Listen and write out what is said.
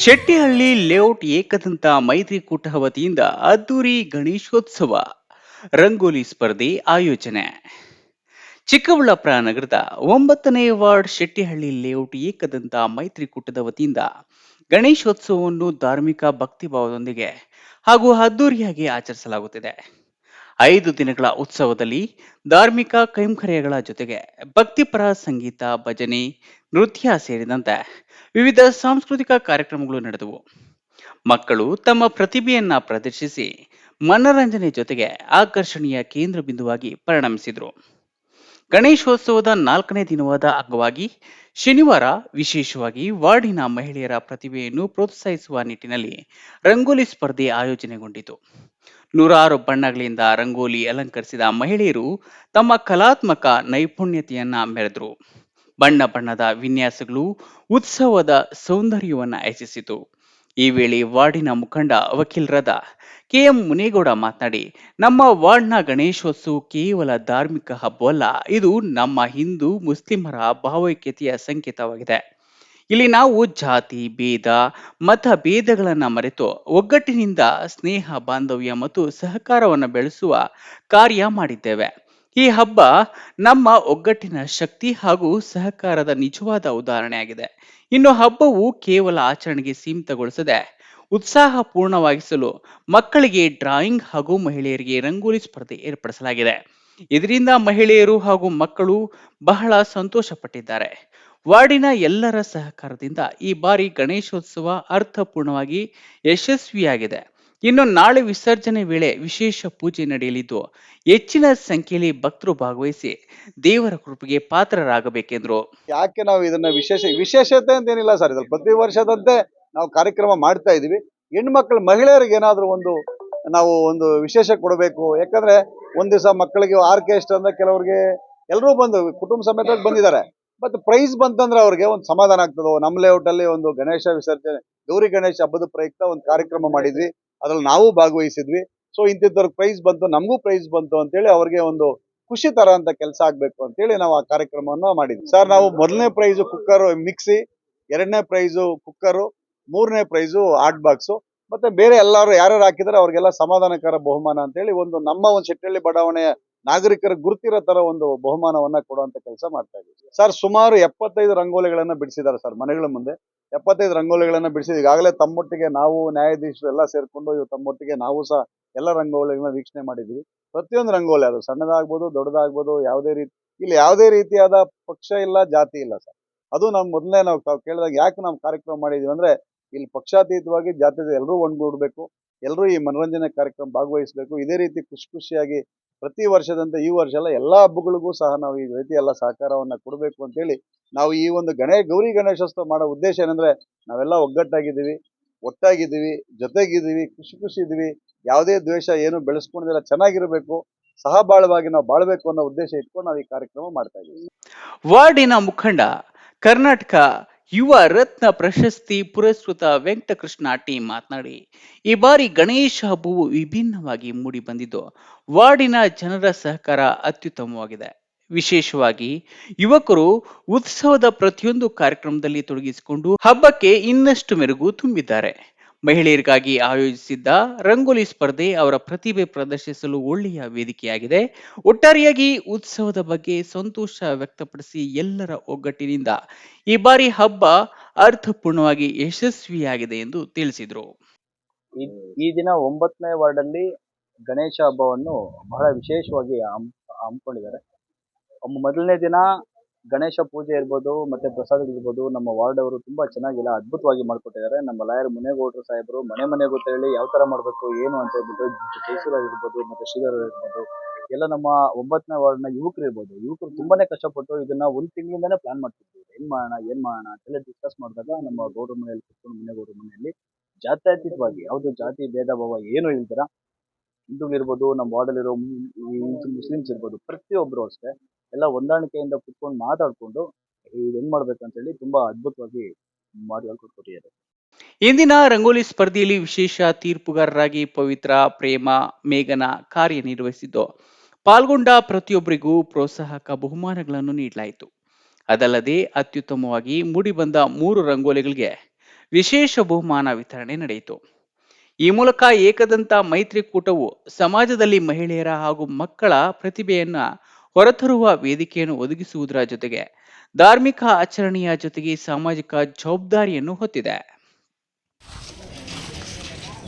Shettihalli layout Ekadanta ಮೈತ್ರಿಕೂಟ ವತಿಯಿಂದ ಅದ್ದೂರಿ ಗಣೇಶೋತ್ಸವ ರಂಗೋಲಿ ಸ್ಪರ್ಧೆ ಆಯೋಜನೆ. ಚಿಕ್ಕಬಳ್ಳಾಪುರ ನಗರದ 9ನೇ ವಾರ್ಡ್ ಶೆಟ್ಟಿಹಳ್ಳಿ ಲೇಔಟ್ ಏಕದಂತ ಮೈತ್ರಿಕೂಟದ ವತಿಯಿಂದ ಗಣೇಶೋತ್ಸವವನ್ನು ಧಾರ್ಮಿಕ ಭಕ್ತಿಭಾವದೊಂದಿಗೆ ಹಾಗೂ ಅದ್ದೂರಿಯಾಗಿ ಆಚರಿಸಲಾಗುತ್ತಿದೆ. 5 ದಿನಗಳ ಉತ್ಸವದಲ್ಲಿ ಧಾರ್ಮಿಕ ಕೈಂಕರ್ಯಗಳ ಜೊತೆಗೆ ಭಕ್ತಿಪರ ಸಂಗೀತ, ಭಜನೆ, ನೃತ್ಯ ಸೇರಿದಂತೆ ವಿವಿಧ ಸಾಂಸ್ಕೃತಿಕ ಕಾರ್ಯಕ್ರಮಗಳು ನಡೆದವು. ಮಕ್ಕಳು ತಮ್ಮ ಪ್ರತಿಭೆಯನ್ನ ಪ್ರದರ್ಶಿಸಿ ಮನರಂಜನೆ ಜೊತೆಗೆ ಆಕರ್ಷಣೀಯ ಕೇಂದ್ರ ಬಿಂದುವಾಗಿ ಪರಿಣಮಿಸಿದರು. ಗಣೇಶೋತ್ಸವದ 4ನೇ ದಿನವಾದ ಅಂಗವಾಗಿ ಶನಿವಾರ ವಿಶೇಷವಾಗಿ ವಾರ್ಡಿನ ಮಹಿಳೆಯರ ಪ್ರತಿಭೆಯನ್ನು ಪ್ರೋತ್ಸಾಹಿಸುವ ನಿಟ್ಟಿನಲ್ಲಿ ರಂಗೋಲಿ ಸ್ಪರ್ಧೆ ಆಯೋಜನೆಗೊಂಡಿತು. ನೂರಾರು ಬಣ್ಣಗಳಿಂದ ರಂಗೋಲಿ ಅಲಂಕರಿಸಿದ ಮಹಿಳೆಯರು ತಮ್ಮ ಕಲಾತ್ಮಕ ನೈಪುಣ್ಯತೆಯನ್ನ ಮೆರೆದರು. ಬಣ್ಣ ಬಣ್ಣದ ವಿನ್ಯಾಸಗಳು ಉತ್ಸವದ ಸೌಂದರ್ಯವನ್ನ ಹೆಚ್ಚಿಸಿತು. ಈ ವೇಳೆ ವಾರ್ಡಿನ ಮುಖಂಡ ವಕೀಲರಾದ ಕೆಎಂ ಮುನೇಗೌಡ ಮಾತನಾಡಿ, ನಮ್ಮ ವಾರ್ಡ್ನ ಗಣೇಶೋತ್ಸವ ಕೇವಲ ಧಾರ್ಮಿಕ ಹಬ್ಬವಲ್ಲ, ಇದು ನಮ್ಮ ಹಿಂದೂ ಮುಸ್ಲಿಮರ ಭಾವೈಕ್ಯತೆಯ ಸಂಕೇತವಾಗಿದೆ. ಇಲ್ಲಿ ನಾವು ಜಾತಿ ಭೇದ ಮತ ಭೇದಗಳನ್ನ ಮರೆತು ಒಗ್ಗಟ್ಟಿನಿಂದ ಸ್ನೇಹ ಬಾಂಧವ್ಯ ಮತ್ತು ಸಹಕಾರವನ್ನು ಬೆಳೆಸುವ ಕಾರ್ಯ ಮಾಡಿದ್ದೇವೆ. ಈ ಹಬ್ಬ ನಮ್ಮ ಒಗ್ಗಟ್ಟಿನ ಶಕ್ತಿ ಹಾಗೂ ಸಹಕಾರದ ನಿಜವಾದ ಉದಾಹರಣೆಯಾಗಿದೆ. ಇನ್ನು ಹಬ್ಬವು ಕೇವಲ ಆಚರಣೆಗೆ ಸೀಮಿತಗೊಳಿಸದೆ ಉತ್ಸಾಹ ಪೂರ್ಣವಾಗಿಸಲು ಮಕ್ಕಳಿಗೆ ಡ್ರಾಯಿಂಗ್ ಹಾಗೂ ಮಹಿಳೆಯರಿಗೆ ರಂಗೋಲಿ ಸ್ಪರ್ಧೆ ಏರ್ಪಡಿಸಲಾಗಿದೆ. ಇದರಿಂದ ಮಹಿಳೆಯರು ಹಾಗೂ ಮಕ್ಕಳು ಬಹಳ ಸಂತೋಷ ಪಟ್ಟಿದ್ದಾರೆ. ವಾರ್ಡಿನ ಎಲ್ಲರ ಸಹಕಾರದಿಂದ ಈ ಬಾರಿ ಗಣೇಶೋತ್ಸವ ಅರ್ಥಪೂರ್ಣವಾಗಿ ಯಶಸ್ವಿಯಾಗಿದೆ. ಇನ್ನು ನಾಳೆ ವಿಸರ್ಜನೆ ವೇಳೆ ವಿಶೇಷ ಪೂಜೆ ನಡೆಯಲಿದ್ದು ಹೆಚ್ಚಿನ ಸಂಖ್ಯೆಯಲ್ಲಿ ಭಕ್ತರು ಭಾಗವಹಿಸಿ ದೇವರ ಕೃಪೆಗೆ ಪಾತ್ರರಾಗಬೇಕೆಂದರು. ಯಾಕೆ ನಾವು ಇದನ್ನ ವಿಶೇಷತೆ ಅಂತ ಏನಿಲ್ಲ ಸರ್, ಇದ್ರಲ್ಲಿ ಪ್ರತಿ ವರ್ಷದಂತೆ ನಾವು ಕಾರ್ಯಕ್ರಮ ಮಾಡ್ತಾ ಇದೀವಿ. ಹೆಣ್ಮಕ್ಳು ಮಹಿಳೆಯರಿಗೆ ಏನಾದ್ರು ನಾವು ಒಂದು ವಿಶೇಷ ಕೊಡಬೇಕು. ಯಾಕಂದ್ರೆ ಒಂದ್ ದಿವಸ ಮಕ್ಕಳಿಗೆ ಆರ್ಕೆಸ್ಟ್ರಾ ಅಂದ್ರೆ ಕೆಲವ್ರಿಗೆ ಎಲ್ಲರೂ ಬಂದು ಕುಟುಂಬ ಸಮೇತ ಬಂದಿದ್ದಾರೆ. ಮತ್ತೆ ಪ್ರೈಸ್ ಬಂತಂದ್ರೆ ಅವ್ರಿಗೆ ಒಂದು ಸಮಾಧಾನ ಆಗ್ತದೆ. ನಮ್ಮ ಲೇಔಟ್ ಅಲ್ಲಿ ಒಂದು ಗಣೇಶ ವಿಸರ್ಜನೆ, ಗೌರಿ ಗಣೇಶ ಹಬ್ಬದ ಪ್ರಯುಕ್ತ ಒಂದು ಕಾರ್ಯಕ್ರಮ ಮಾಡಿದ್ವಿ. ಅದ್ರಲ್ಲಿ ನಾವು ಭಾಗವಹಿಸಿದ್ವಿ. ಸೊ ಇಂತಿದ್ದವ್ರಿಗೆ ಪ್ರೈಸ್ ಬಂತು, ನಮಗೂ ಪ್ರೈಸ್ ಬಂತು ಅಂತೇಳಿ ಅವ್ರಿಗೆ ಒಂದು ಖುಷಿ ತರ ಅಂತ ಕೆಲಸ ಆಗ್ಬೇಕು ಅಂತೇಳಿ ನಾವು ಆ ಕಾರ್ಯಕ್ರಮವನ್ನು ಮಾಡಿದ್ವಿ. ಸರ್, ನಾವು ಮೊದಲನೇ ಪ್ರೈಸು ಕುಕ್ಕರ್ ಮಿಕ್ಸಿ, 2ನೇ ಪ್ರೈಸು ಕುಕ್ಕರು, 3ನೇ ಪ್ರೈಸು ಹಾಟ್ ಬಾಕ್ಸು, ಮತ್ತೆ ಬೇರೆ ಎಲ್ಲರೂ ಯಾರ್ಯಾರು ಹಾಕಿದ್ರೆ ಅವ್ರಿಗೆಲ್ಲ ಸಮಾಧಾನಕರ ಬಹುಮಾನ ಅಂತೇಳಿ ನಮ್ಮ ಒಂದು ಶೆಟ್ಟಿಹಳ್ಳಿ ಬಡಾವಣೆಯ ನಾಗರಿಕರ ಗುರುತಿರೋ ತರ ಒಂದು ಬಹುಮಾನವನ್ನ ಕೊಡುವಂತ ಕೆಲಸ ಮಾಡ್ತಾ ಇದ್ದೀವಿ. ಸರ್, ಸುಮಾರು 75 ರಂಗೋಲಿಗಳನ್ನ ಬಿಡಿಸಿದ್ದಾರೆ ಸರ್ ಮನೆಗಳ ಮುಂದೆ. 75 ರಂಗೋಲಿಗಳನ್ನ ಬಿಡಿಸಿದ ಈಗಾಗಲೇ ತಮ್ಮೊಟ್ಟಿಗೆ ನಾವು ನ್ಯಾಯಾಧೀಶರು ಎಲ್ಲ ಸೇರ್ಕೊಂಡು ತಮ್ಮೊಟ್ಟಿಗೆ ನಾವು ಸಹ ಎಲ್ಲ ರಂಗೋಲಿಗಳನ್ನ ವೀಕ್ಷಣೆ ಮಾಡಿದ್ವಿ. ಪ್ರತಿಯೊಂದು ರಂಗೋಲಿ, ಅದು ಸಣ್ಣದಾಗ್ಬೋದು ದೊಡ್ಡದಾಗ್ಬೋದು, ಇಲ್ಲಿ ಯಾವುದೇ ರೀತಿಯಾದ ಪಕ್ಷ ಇಲ್ಲ, ಜಾತಿ ಇಲ್ಲ ಸರ್. ಅದು ಮೊದಲನೇ ನಾವು ಕೇಳಿದಾಗ ಯಾಕೆ ನಾವು ಕಾರ್ಯಕ್ರಮ ಮಾಡಿದೀವಿ ಅಂದ್ರೆ, ಇಲ್ಲಿ ಪಕ್ಷಾತೀತವಾಗಿ ಜಾತಿ ಎಲ್ಲರೂ ಒಂದ್ಗೂಡ್ಬೇಕು, ಎಲ್ಲರೂ ಈ ಮನರಂಜನೆ ಕಾರ್ಯಕ್ರಮ ಭಾಗವಹಿಸಬೇಕು. ಇದೇ ರೀತಿ ಖುಷಿಯಾಗಿ ಪ್ರತಿ ವರ್ಷದಂತೆ ಈ ವರ್ಷ ಎಲ್ಲಾ ಹಬ್ಬಗಳಿಗೂ ಸಹ ನಾವು ಈ ರೀತಿ ಎಲ್ಲ ಸಹಕಾರವನ್ನ ಕೊಡಬೇಕು ಅಂತೇಳಿ ನಾವು ಈ ಒಂದು ಗೌರಿ ಗಣೇಶೋತ್ಸವ ಮಾಡೋ ಉದ್ದೇಶ ಏನಂದ್ರೆ, ನಾವೆಲ್ಲ ಒಗ್ಗಟ್ಟಾಗಿದ್ದೀವಿ, ಒಟ್ಟಾಗಿದ್ದೀವಿ, ಜೊತೆಗಿದ್ದೀವಿ, ಖುಷಿ ಇದ್ದೀವಿ, ಯಾವುದೇ ದ್ವೇಷ ಏನು ಬೆಳೆಸ್ಕೊಂಡಿಲ್ಲ, ಚೆನ್ನಾಗಿರ್ಬೇಕು, ಸಹಬಾಳವಾಗಿ ನಾವು ಬಾಳ್ಬೇಕು ಅನ್ನೋ ಉದ್ದೇಶ ಇಟ್ಕೊಂಡು ನಾವು ಈ ಕಾರ್ಯಕ್ರಮ ಮಾಡ್ತಾ ಇದ್ದೀವಿ. ವಾರ್ಡಿನ ಮುಖಂಡ, ಕರ್ನಾಟಕ ಯುವ ರತ್ನ ಪ್ರಶಸ್ತಿ ಪುರಸ್ಕೃತ ವೆಂಕಟಕೃಷ್ಣ ಟಿ ಮಾತನಾಡಿ, ಈ ಬಾರಿ ಗಣೇಶ ಹಬ್ಬವು ವಿಭಿನ್ನವಾಗಿ ಮೂಡಿ ಬಂದಿದ್ದು ವಾರ್ಡಿನ ಜನರ ಸಹಕಾರ ಅತ್ಯುತ್ತಮವಾಗಿದೆ. ವಿಶೇಷವಾಗಿ ಯುವಕರು ಉತ್ಸವದ ಪ್ರತಿಯೊಂದು ಕಾರ್ಯಕ್ರಮದಲ್ಲಿ ತೊಡಗಿಸಿಕೊಂಡು ಹಬ್ಬಕ್ಕೆ ಇನ್ನಷ್ಟು ಮೆರುಗು ತುಂಬಿದ್ದಾರೆ. ಮಹಿಳೆಯರಿಗಾಗಿ ಆಯೋಜಿಸಿದ್ದ ರಂಗೋಲಿ ಸ್ಪರ್ಧೆ ಅವರ ಪ್ರತಿಭೆ ಪ್ರದರ್ಶಿಸಲು ಒಳ್ಳೆಯ ವೇದಿಕೆಯಾಗಿದೆ. ಒಟ್ಟಾರೆಯಾಗಿ ಉತ್ಸವದ ಬಗ್ಗೆ ಸಂತೋಷ ವ್ಯಕ್ತಪಡಿಸಿ ಎಲ್ಲರ ಒಗ್ಗಟ್ಟಿನಿಂದ ಈ ಬಾರಿ ಹಬ್ಬ ಅರ್ಥಪೂರ್ಣವಾಗಿ ಯಶಸ್ವಿಯಾಗಿದೆ ಎಂದು ತಿಳಿಸಿದರು. ಈ ದಿನ 9ನೇ ವಾರ್ಡ್ ಅಲ್ಲಿ ಗಣೇಶ ಹಬ್ಬವನ್ನು ಬಹಳ ವಿಶೇಷವಾಗಿ ಹಮ್ಮಿಕೊಂಡಿದ್ದಾರೆ. ಮೊದಲನೇ ದಿನ ಗಣೇಶ ಪೂಜೆ ಇರ್ಬೋದು, ಮತ್ತೆ ಪ್ರಸಾದಗಳಿರ್ಬೋದು, ನಮ್ಮ ವಾರ್ಡ್ ಅವರು ತುಂಬಾ ಚೆನ್ನಾಗಿಲ್ಲ ಅದ್ಭುತವಾಗಿ ಮಾಡ್ಕೊಟ್ಟಿದ್ದಾರೆ. ನಮ್ಮ ಲಾಯರ್ ಮುನೇಗೌಡರು ಸಾಹೇಬರು ಮನೆಗೂ ಹೇಳಿ ಯಾವ ತರ ಮಾಡ್ಬೇಕು ಏನು ಅಂತ ಹೇಳ್ಬಿಟ್ಟು ಜಯಸೂರ ಇರ್ಬೋದು, ಮತ್ತೆ ಶ್ರೀಧರ್ ಇರ್ಬೋದು, ಎಲ್ಲ ನಮ್ಮ 9ನೇ ವಾರ್ಡ್ ನ ಯುವಕರು ತುಂಬಾನೇ ಕಷ್ಟಪಟ್ಟು ಇದನ್ನ 1 ತಿಂಗಳಿಂದಾನೇ ಪ್ಲಾನ್ ಮಾಡ್ತಿದ್ವಿ. ಏನ್ ಮಾಡೋಣ ಅಂತೆಲ್ಲ ಡಿಸ್ಕಸ್ ಮಾಡಿದಾಗ ನಮ್ಮ ಗೌಡ್ರ ಮನೆಯಲ್ಲಿ ಕೂತ್ಕೊಂಡು ಮುನೇಗೌಡರ ಮನೆಯಲ್ಲಿ ಜಾತ್ಯತೀತವಾಗಿ ಯಾವ್ದು ಜಾತಿ ಭೇದ ಭಾವ ಏನು ಇಲ್ದಿರ, ಹಿಂದೂಗಳಿರ್ಬೋದು, ನಮ್ಮ ವಾರ್ಡಲ್ಲಿರೋ ಮುಸ್ಲಿಮ್ಸ್ ಇರ್ಬೋದು, ಪ್ರತಿಯೊಬ್ರು ಅಷ್ಟೇ ಎಲ್ಲ ಹೊಂದಾಣಿಕೆಯಿಂದ ಕುತ್ಕೊಂಡು ಮಾತಾಡ್ಕೊಂಡು ಇದು ಹೆಂಗ್ ಮಾಡ್ಬೇಕಂತ ಹೇಳಿ ತುಂಬಾ ಅದ್ಭುತವಾಗಿ ಮಾಡಿ ಹೇಳ್ಕೊಟ್ಟಿದ್ದಾರೆ. ಇಂದಿನ ರಂಗೋಲಿ ಸ್ಪರ್ಧೆಯಲ್ಲಿ ವಿಶೇಷ ತೀರ್ಪುಗಾರರಾಗಿ ಪವಿತ್ರ, ಪ್ರೇಮ, ಮೇಘನ ಕಾರ್ಯನಿರ್ವಹಿಸಿದ್ದು ಪಾಲ್ಗೊಂಡ ಪ್ರತಿಯೊಬ್ಬರಿಗೂ ಪ್ರೋತ್ಸಾಹಕ ಬಹುಮಾನಗಳನ್ನು ನೀಡಲಾಯಿತು. ಅದಲ್ಲದೆ ಅತ್ಯುತ್ತಮವಾಗಿ ಮೂಡಿಬಂದ 3 ರಂಗೋಲಿಗಳಿಗೆ ವಿಶೇಷ ಬಹುಮಾನ ವಿತರಣೆ ನಡೆಯಿತು. ಈ ಮೂಲಕ ಏಕದಂತ ಮೈತ್ರಿಕೂಟವು ಸಮಾಜದಲ್ಲಿ ಮಹಿಳೆಯರ ಹಾಗೂ ಮಕ್ಕಳ ಪ್ರತಿಭೆಯನ್ನ ಹೊರತರುವ ವೇದಿಕೆಯನ್ನು ಒದಗಿಸುವುದರ ಜೊತೆಗೆ ಧಾರ್ಮಿಕ ಆಚರಣೆಯ ಜೊತೆಗೆ ಸಾಮಾಜಿಕ ಜವಾಬ್ದಾರಿಯನ್ನು ಹೊತ್ತಿದೆ.